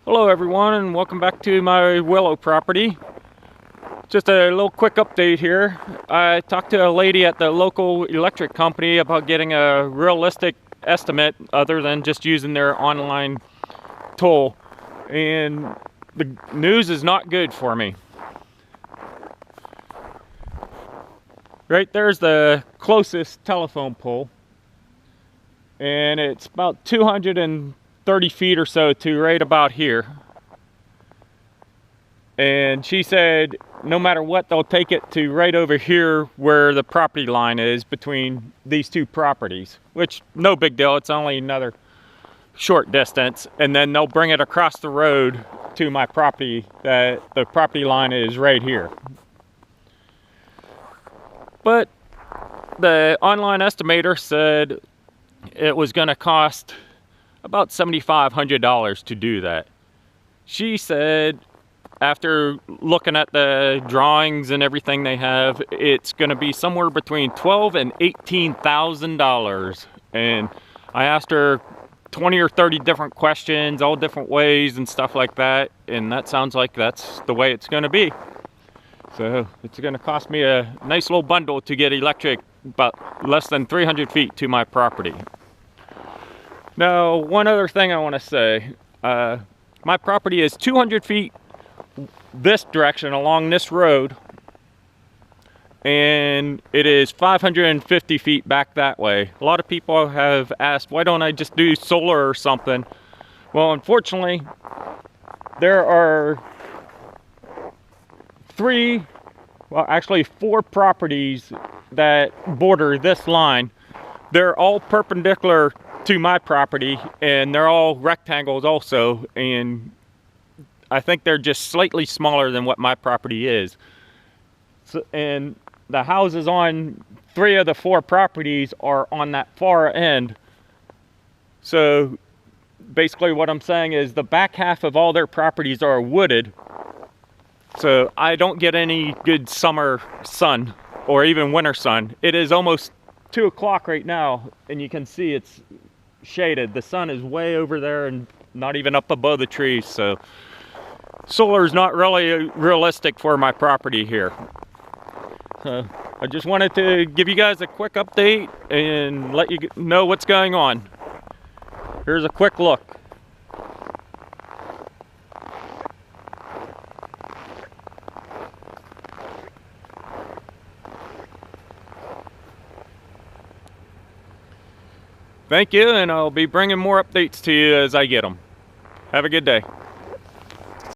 Hello everyone, and welcome back to my Willow property. Just a little quick update here. I talked to a lady at the local electric company about getting a realistic estimate other than just using their online tool, and the news is not good for me. Right there's the closest telephone pole, and it's about 230 feet or so to right about here. And she said no matter what, they'll take it to right over here where the property line is between these two properties, which no big deal, it's only another short distance, and then they'll bring it across the road to my property. That the property line is right here. But the online estimator said it was going to cost about $7,500 to do that. She said after looking at the drawings and everything they have, it's going to be somewhere between $12,000 and $18,000. And I asked her 20 or 30 different questions, all different ways and stuff like that, and that sounds like that's the way it's going to be. So it's going to cost me a nice little bundle to get electric about less than 300 feet to my property. Now, one other thing I want to say, my property is 200 feet this direction along this road, and it is 550 feet back that way. A lot of people have asked, why don't I just do solar or something? Well, unfortunately, there are four properties that border this line. They're all perpendicular to my property, and they're all rectangles also, and I think they're just slightly smaller than what my property is. So, and the houses on 3 of the 4 properties are on that far end. So basically what I'm saying is the back half of all their properties are wooded. So I don't get any good summer sun or even winter sun. It is almost 2 o'clock right now, and you can see it's shaded. The sun is way over there and not even up above the trees. So solar is not really realistic for my property here. I just wanted to give you guys a quick update and let you know what's going on. Here's a quick look. Thank you, and I'll be bringing more updates to you as I get them. Have a good day.